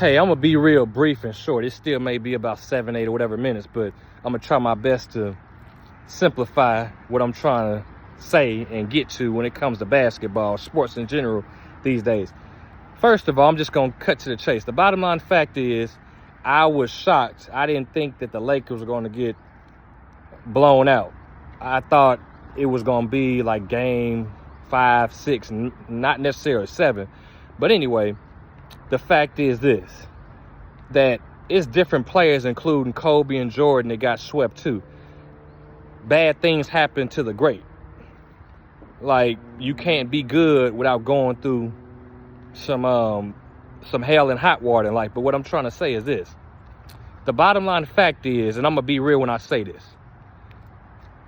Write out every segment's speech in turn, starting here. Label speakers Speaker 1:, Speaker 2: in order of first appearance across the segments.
Speaker 1: Hey, I'm gonna be real brief and short. It still may be about 7, 8 or whatever minutes, but I'm gonna try my best to simplify what I'm trying to say and get to when it comes to basketball, sports in general these days. First of all, I'm just gonna cut to the chase. The bottom line fact is, I was shocked. I didn't think that the Lakers were gonna get blown out. I thought it was gonna be like game 5, 6, not necessarily 7. But anyway, the fact is this, that it's different players, including Kobe and Jordan, that got swept too. Bad things happen to the great. Like, you can't be good without going through some hell and hot water in life. But what I'm trying to say is this. The bottom line fact is, and I'm gonna be real when I say this,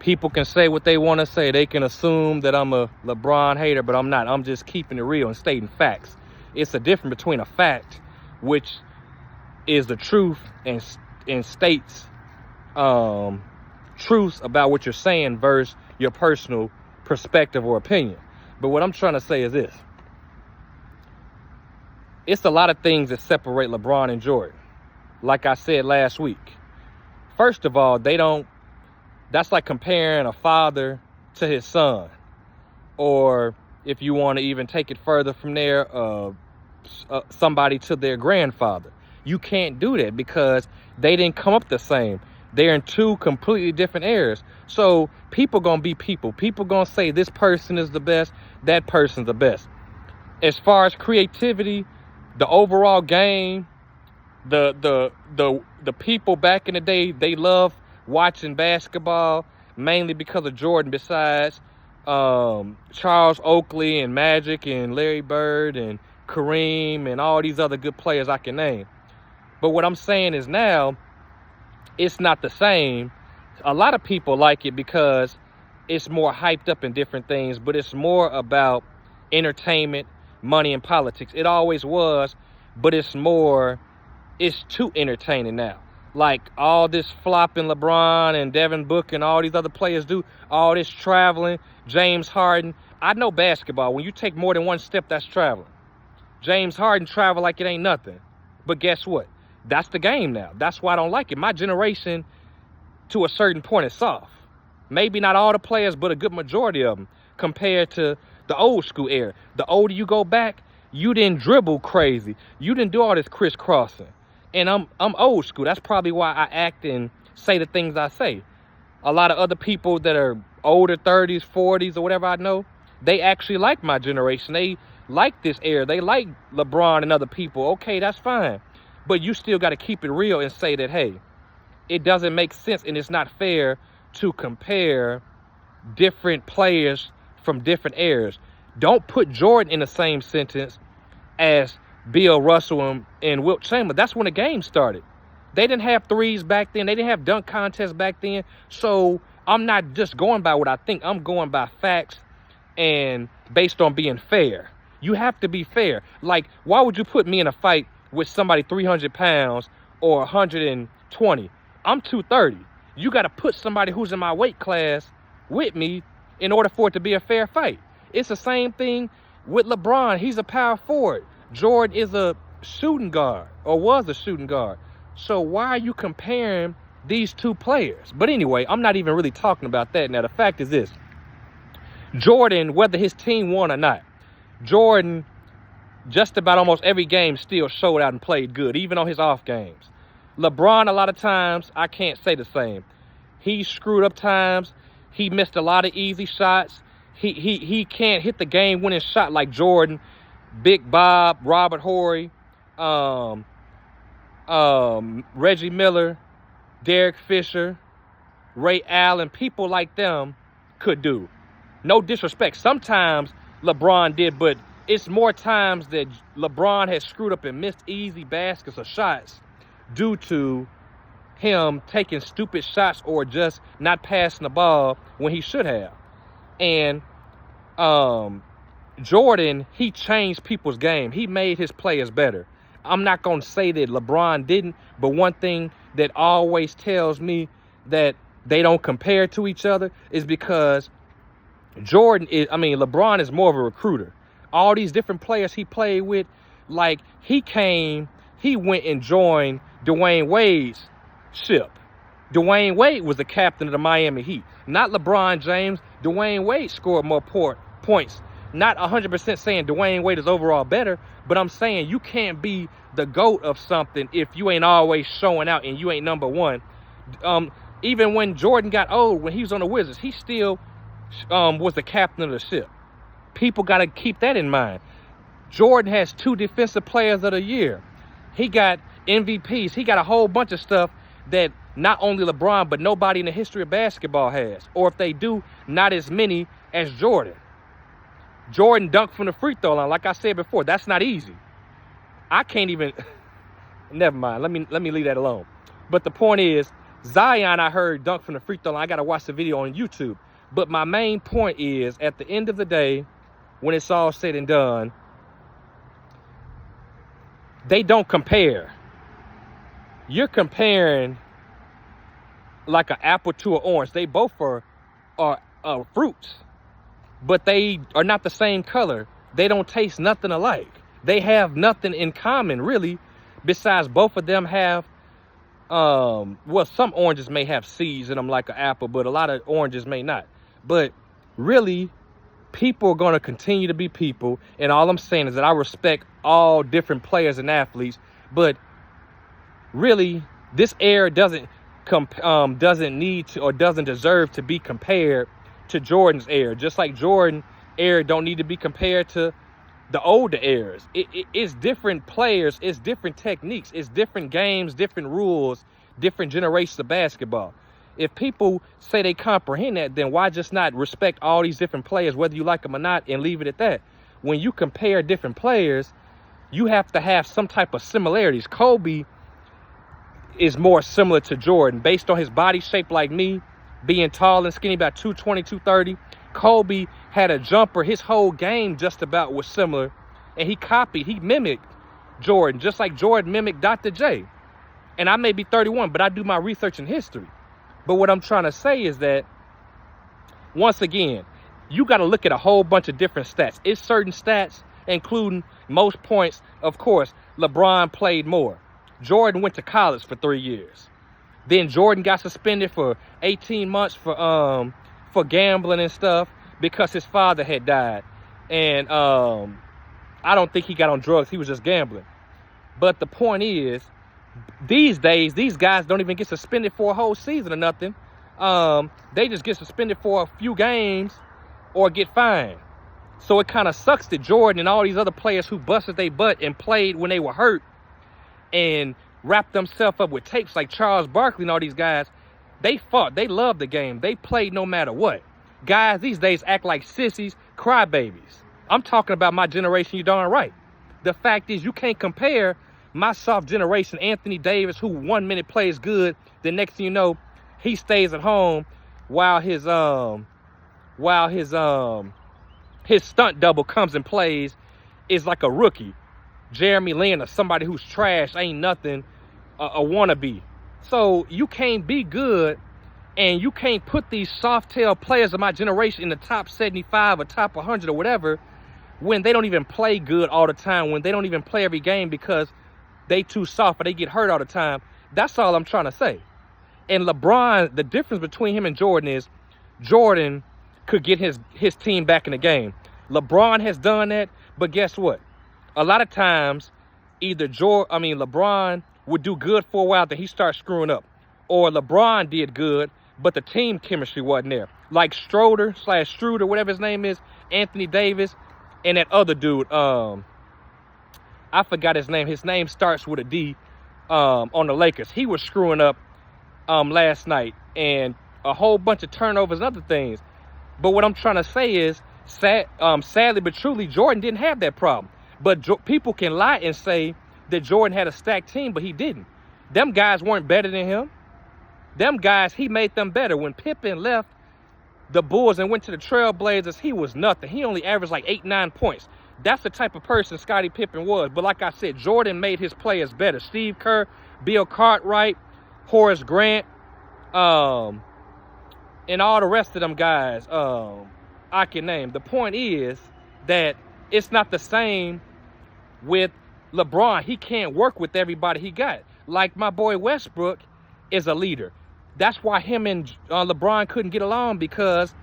Speaker 1: people can say what they want to say. They can assume that I'm a LeBron hater, but I'm not. I'm just keeping it real and stating facts. It's a difference between a fact, which is the truth and states truths about what you're saying, versus your personal perspective or opinion. But what I'm trying to say is this. It's a lot of things that separate LeBron and Jordan. Like I said last week. First of all, that's like comparing a father to his son. Or if you want to even take it further from there, somebody to their grandfather. You can't do that because they didn't come up the same. They're in two completely different eras. So people gonna be people. People gonna say this person is the best, that person's the best. As far as creativity, the overall game, the people back in the day, they love watching basketball mainly because of Jordan, besides Charles Oakley and Magic and Larry Bird and Kareem and all these other good players I can name. But what I'm saying is now, it's not the same. A lot of people like it because it's more hyped up in different things, but it's more about entertainment, money, and politics. It always was, but it's too entertaining now. Like all this flopping LeBron and Devin Booker and all these other players do, all this traveling, James Harden. I know basketball. When you take more than one step, that's traveling. James Harden travel like it ain't nothing. But guess what? That's the game now. That's why I don't like it. My generation, to a certain point, is soft. Maybe not all the players, but a good majority of them, compared to the old school era. The older you go back, you didn't dribble crazy. You didn't do all this crisscrossing. And I'm old school. That's probably why I act and say the things I say. A lot of other people that are older, 30s, 40s, or whatever I know, they actually like my generation. They like this era. They like LeBron and other people. Okay, that's fine. But you still got to keep it real and say that, hey, it doesn't make sense and it's not fair to compare different players from different eras. Don't put Jordan in the same sentence as Bill Russell and Wilt Chamberlain. That's when the game started. They didn't have threes back then. They didn't have dunk contests back then. So I'm not just going by what I think. I'm going by facts and based on being fair. You have to be fair. Like, why would you put me in a fight with somebody 300 pounds or 120? I'm 230. You got to put somebody who's in my weight class with me in order for it to be a fair fight. It's the same thing with LeBron. He's a power forward. Jordan is a shooting guard, or was a shooting guard. So why are you comparing these two players? But anyway, I'm not even really talking about that. Now, the fact is this. Jordan, whether his team won or not, Jordan, just about almost every game, still showed out and played good, even on his off games. LeBron, a lot of times, I can't say the same. He screwed up times. He missed a lot of easy shots. He can't hit the game-winning shot like Jordan, Big Bob, Robert Horry, Reggie Miller, Derek Fisher, Ray Allen, people like them could do. No disrespect. Sometimes LeBron did, but it's more times that LeBron has screwed up and missed easy baskets or shots due to him taking stupid shots or just not passing the ball when he should have. And Jordan, he changed people's game. He made his players better. I'm not going to say that LeBron didn't, but one thing that always tells me that they don't compare to each other is because LeBron is more of a recruiter. All these different players he played with, like, he came he went and joined Dwayne Wade's ship. Dwayne Wade was the captain of the Miami Heat, not LeBron James. Dwayne Wade scored more points. Not 100% saying Dwayne Wade is overall better, but I'm saying you can't be the GOAT of something if you ain't always showing out and you ain't number one. Even when Jordan got old, when he was on the Wizards, he still was the captain of the ship. People got to keep that in mind. Jordan has 2 defensive players of the year. He got MVPs. He got a whole bunch of stuff that not only LeBron, but nobody in the history of basketball has. Or if they do, not as many as Jordan. Jordan dunked from the free throw line. Like I said before, that's not easy. I can't even, never mind. Let me leave that alone. But the point is, Zion, I heard dunk from the free throw line. I got to watch the video on YouTube. But my main point is, at the end of the day, when it's all said and done, they don't compare. You're comparing like an apple to an orange. They both are fruits, but they are not the same color. They don't taste nothing alike. They have nothing in common, really, besides both of them have, well, some oranges may have seeds in them like an apple, but a lot of oranges may not. But really, people are going to continue to be people, and all I'm saying is that I respect all different players and athletes, but really, this era doesn't need to or doesn't deserve to be compared to Jordan's era. Just like Jordan era don't need to be compared to the older eras. It's different players, it's different techniques, it's different games, different rules, different generations of basketball. If people say they comprehend that, then why just not respect all these different players, whether you like them or not, and leave it at that? When you compare different players, you have to have some type of similarities. Kobe is more similar to Jordan based on his body shape like me, being tall and skinny, about 220, 230. Kobe had a jumper. His whole game just about was similar. And he mimicked Jordan, just like Jordan mimicked Dr. J. And I may be 31, but I do my research in history. But what I'm trying to say is that, once again, you got to look at a whole bunch of different stats. It's certain stats, including most points. Of course, LeBron played more. Jordan went to college for 3 years. Then Jordan got suspended for 18 months for gambling and stuff because his father had died. And I don't think he got on drugs. He was just gambling. But the point is, these days, these guys don't even get suspended for a whole season or nothing. They just get suspended for a few games or get fined. So it kind of sucks that Jordan and all these other players who busted their butt and played when they were hurt and wrapped themselves up with tapes like Charles Barkley and all these guys, they fought. They loved the game. They played no matter what. Guys these days act like sissies, crybabies. I'm talking about my generation, you darn right. The fact is, you can't compare my soft generation, Anthony Davis, who 1 minute plays good, the next thing you know, he stays at home while his stunt double comes and plays, is like a rookie. Jeremy Lin or somebody who's trash, ain't nothing, a wannabe. So you can't be good, and you can't put these soft-tail players of my generation in the top 75 or top 100 or whatever when they don't even play good all the time, when they don't even play every game because they too soft or they get hurt all the time. That's all I'm trying to say. And LeBron, the difference between him and Jordan is Jordan could get his team back in the game. LeBron has done that, but guess what? A lot of times, either LeBron would do good for a while, then he starts screwing up. Or LeBron did good, but the team chemistry wasn't there. Like Struder, whatever his name is, Anthony Davis, and that other dude, I forgot his name. His name starts with a D, on the Lakers. He was screwing up last night, and a whole bunch of turnovers and other things. But what I'm trying to say is, sadly but truly, Jordan didn't have that problem. But people can lie and say that Jordan had a stacked team, but he didn't. Them guys weren't better than him. Them guys, he made them better. When Pippen left the Bulls and went to the Trailblazers, he was nothing. He only averaged like 8-9 points. That's the type of person Scottie Pippen was. But like I said, Jordan made his players better. Steve Kerr, Bill Cartwright, Horace Grant, and all the rest of them guys I can name. The point is that it's not the same with LeBron, he can't work with everybody he got. Like my boy Westbrook is a leader. That's why him and LeBron couldn't get along, because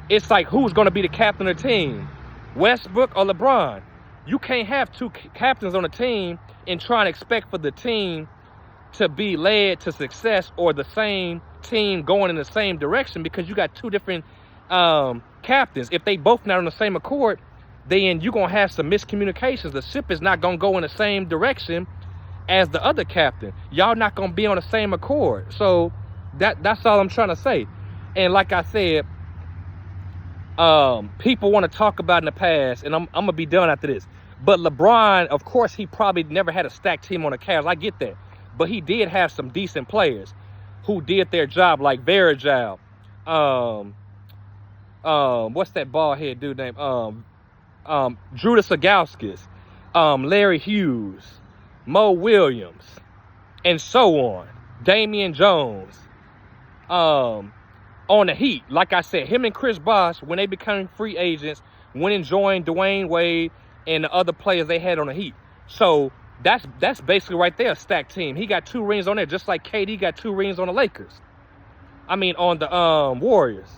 Speaker 1: it's like, who's going to be the captain of the team? Westbrook or LeBron? You can't have two captains on a team and try and expect for the team to be led to success, or the same team going in the same direction, because you got two different captains. If they both not on the same accord, then you're going to have some miscommunications. The ship is not going to go in the same direction as the other captain. Y'all not going to be on the same accord. So that's all I'm trying to say. And like I said, people want to talk about in the past, and I'm going to be done after this. But LeBron, of course, he probably never had a stacked team on the Cavs. I get that. But he did have some decent players who did their job, like Varejao. What's that bald head dude name? Drew Sagauskis, Larry Hughes, Mo Williams, and so on. Damian Jones. On the Heat, like I said, him and Chris Bosh, when they became free agents, went and joined Dwayne Wade and the other players they had on the Heat. So that's basically right there a stacked team. He got 2 rings on there, just like KD got 2 rings on the Lakers. I mean, on the Warriors.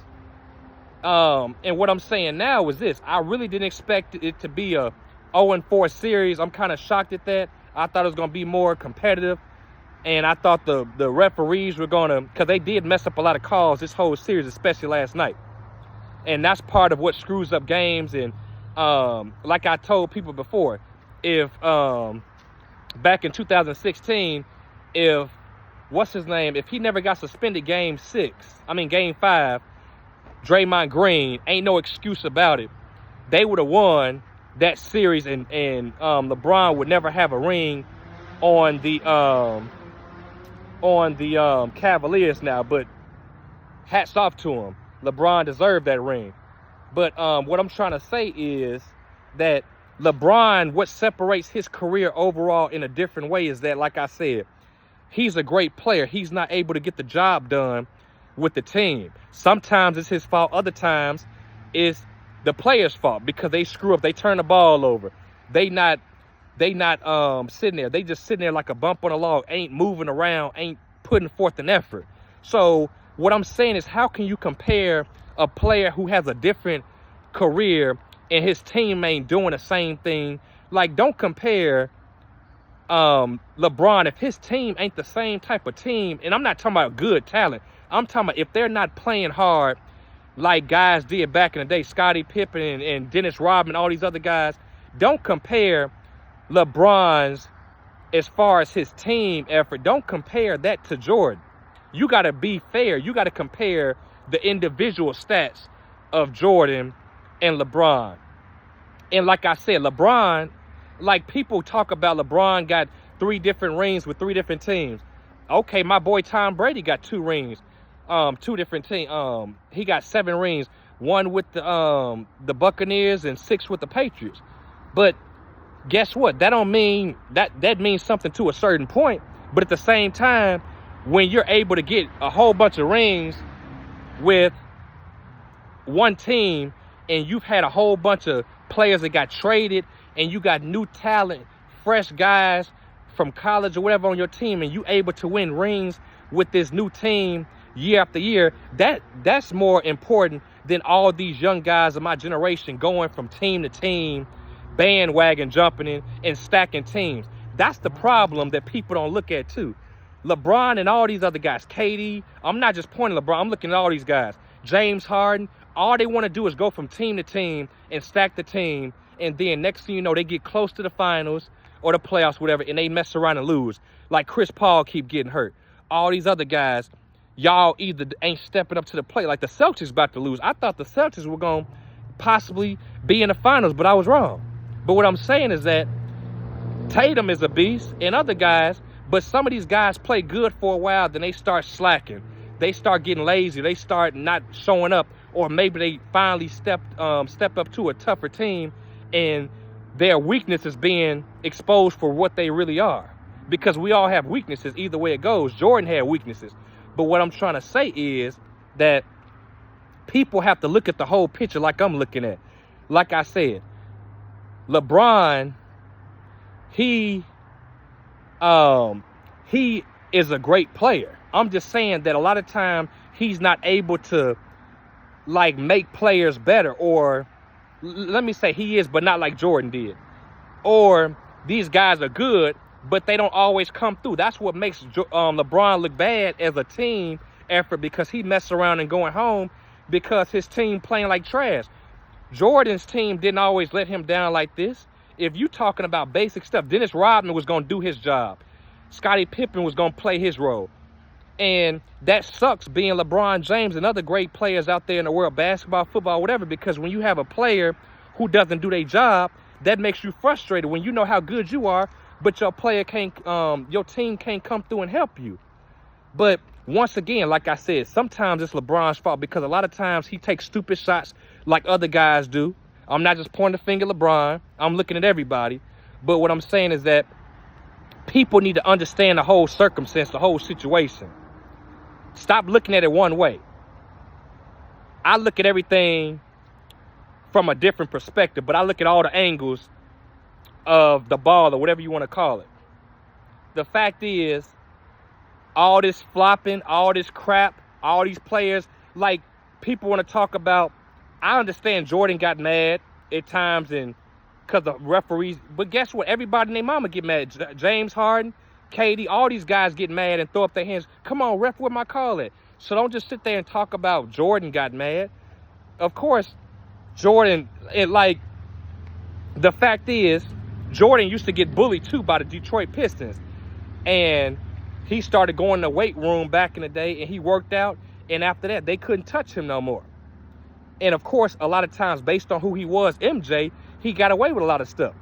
Speaker 1: And what I'm saying now is this: I really didn't expect it to be a 0-4 series. I'm kind of shocked at that. I thought it was going to be more competitive. And I thought the referees were going to, because they did mess up a lot of calls this whole series, especially last night. And that's part of what screws up games. And like I told people before, if back in 2016, if, what's his name, if he never got suspended game 5, Draymond Green, ain't no excuse about it, they would have won that series, and LeBron would never have a ring on the Cavaliers now. But hats off to him. LeBron deserved that ring. But what I'm trying to say is that LeBron, what separates his career overall in a different way is that, like I said, he's a great player. He's not able to get the job done with the team. Sometimes it's his fault. Other times it's the players' fault, because they screw up. They turn the ball over. They not sitting there. They just sitting there like a bump on a log, ain't moving around, ain't putting forth an effort. So what I'm saying is, how can you compare a player who has a different career and his team ain't doing the same thing? Like, don't compare LeBron if his team ain't the same type of team. And I'm not talking about good talent. I'm talking about if they're not playing hard like guys did back in the day, Scottie Pippen and Dennis Rodman, all these other guys. Don't compare LeBron's, as far as his team effort, don't compare that to Jordan. You got to be fair. You got to compare the individual stats of Jordan and LeBron. And like I said, LeBron, like people talk about LeBron got 3 different rings with 3 different teams. Okay, my boy Tom Brady got 2 rings, 2 different teams. He got 7 rings, 1 with the Buccaneers and 6 with the Patriots. But guess what? That don't mean that means something to a certain point. But at the same time, when you're able to get a whole bunch of rings with one team, and you've had a whole bunch of players that got traded, and you got new talent, fresh guys from college or whatever on your team, and you able to win rings with this new team year after year, that's more important than all these young guys of my generation going from team to team, bandwagon jumping in and stacking teams. That's the problem that people don't look at too. LeBron and all these other guys, KD, I'm not just pointing LeBron, I'm looking at all these guys. James Harden, all they want to do is go from team to team and stack the team, and then next thing you know, they get close to the finals or the playoffs, whatever, and they mess around and lose. Like Chris Paul keep getting hurt. All these other guys, y'all either ain't stepping up to the plate. Like the Celtics about to lose. I thought the Celtics were going to possibly be in the finals, but I was wrong. But what I'm saying is that Tatum is a beast and other guys, but some of these guys play good for a while, then they start slacking. They start getting lazy. They start not showing up, or maybe they finally step up to a tougher team, and their weakness is being exposed for what they really are. Because we all have weaknesses either way it goes. Jordan had weaknesses. But what I'm trying to say is that people have to look at the whole picture like I'm looking at. Like I said, LeBron he he is a great player. I'm just saying that a lot of time he's not able to like make players better, or let me say he is, but not like Jordan did. Or these guys are good, but they don't always come through. That's what makes LeBron look bad as a team effort, because he messed around and going home because his team playing like trash. Jordan's team didn't always let him down like this. If you talking about basic stuff, Dennis Rodman was going to do his job. Scottie Pippen was going to play his role. And that sucks being LeBron James and other great players out there in the world, basketball, football, whatever, because when you have a player who doesn't do their job, that makes you frustrated when you know how good you are, but your player can't, your team can't come through and help you. But once again, like I said, sometimes it's LeBron's fault, because a lot of times he takes stupid shots like other guys do. I'm not just pointing the finger at LeBron. I'm looking at everybody. But what I'm saying is that people need to understand the whole circumstance, the whole situation. Stop looking at it one way. I look at everything from a different perspective, but I look at all the angles of the ball, or whatever you want to call it. The fact is, all this flopping, all this crap, all these players, like, people want to talk about. I understand Jordan got mad at times and because the referees, but guess what? Everybody and their mama get mad. James Harden, KD, all these guys get mad and throw up their hands. Come on, ref, where my call at? So don't just sit there and talk about Jordan got mad. Of course, Jordan, the fact is, Jordan used to get bullied too by the Detroit Pistons. And he started going to the weight room back in the day, and he worked out. And after that, they couldn't touch him no more. And of course, a lot of times, based on who he was, MJ, he got away with a lot of stuff.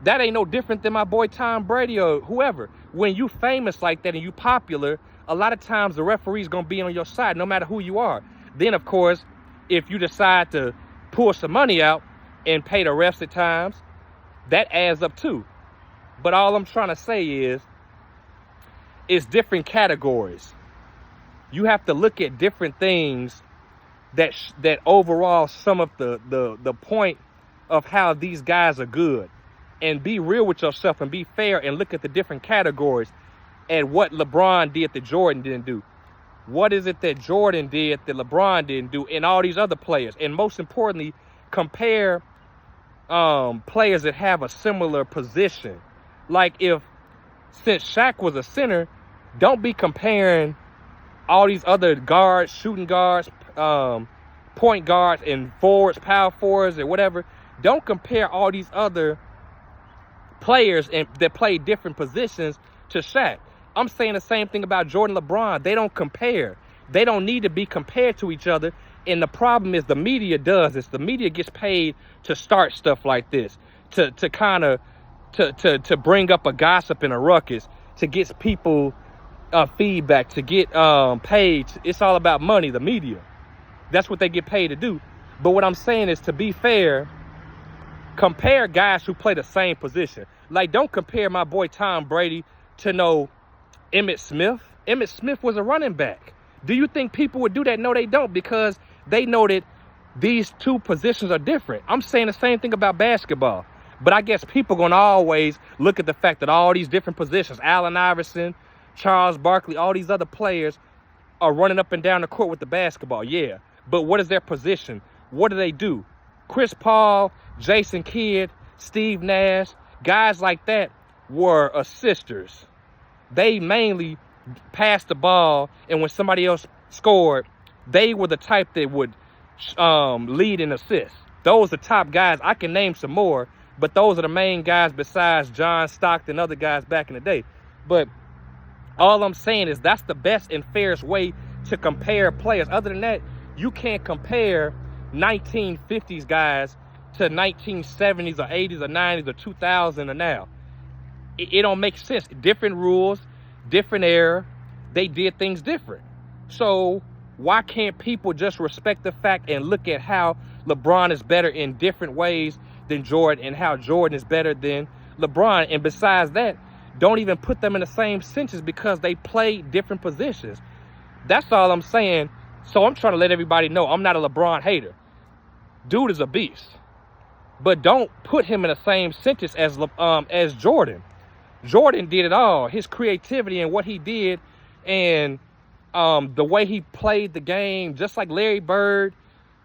Speaker 1: That ain't no different than my boy Tom Brady or whoever. When you famous like that and you popular, a lot of times the referee's gonna be on your side, no matter who you are. Then, of course, if you decide to pull some money out and pay the refs at times, that adds up too. But all I'm trying to say is, it's different categories. You have to look at different things that overall sum up the point of how these guys are good, and be real with yourself and be fair and look at the different categories and what LeBron did that Jordan didn't do. What is it that Jordan did that LeBron didn't do, and all these other players? And most importantly, compare players that have a similar position. Like, since Shaq was a center, don't be comparing all these other guards, shooting guards, point guards, and forwards, power forwards, and whatever. Don't compare all these other players that play different positions to Shaq. I'm saying the same thing about Jordan, LeBron. They don't compare. They don't need to be compared to each other. And the problem is the media does this. The media gets paid to start stuff like this, to bring up a gossip and a ruckus, to get people feedback, to get paid. It's all about money, the media. That's what they get paid to do. But what I'm saying is, to be fair, compare guys who play the same position. Like, don't compare my boy Tom Brady to Emmitt Smith. Emmitt Smith was a running back. Do you think people would do that? No, they don't, because they know that these two positions are different. I'm saying the same thing about basketball. But I guess people are going to always look at the fact that all these different positions, Allen Iverson, Charles Barkley, all these other players are running up and down the court with the basketball. Yeah, but what is their position? What do they do? Chris Paul, Jason Kidd, Steve Nash, guys like that were assisters. They mainly passed the ball, and when somebody else scored, they were the type that would lead and assist. Those are top guys. I can name some more, but those are the main guys besides John Stockton and other guys back in the day. But all I'm saying is that's the best and fairest way to compare players. Other than that, you can't compare 1950s guys to 1970s or 80s or 90s or 2000 or now. It don't make sense. Different rules, different era. They did things different. So why can't people just respect the fact and look at how LeBron is better in different ways than Jordan, and how Jordan is better than LeBron? And besides that, don't even put them in the same sentence, because they play different positions. That's all I'm saying. So I'm trying to let everybody know I'm not a LeBron hater. Dude is a beast. but don't put him in the same sentence as Jordan. Jordan did it all. His creativity and what he did, and the way he played the game, just like Larry Bird,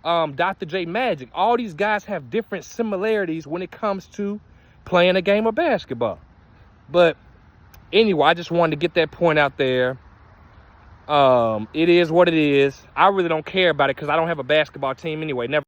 Speaker 1: Dr. J Magic. All these guys have different similarities when it comes to playing a game of basketball. But anyway, I just wanted to get that point out there. It is what it is. I really don't care about it because I don't have a basketball team anyway. Never.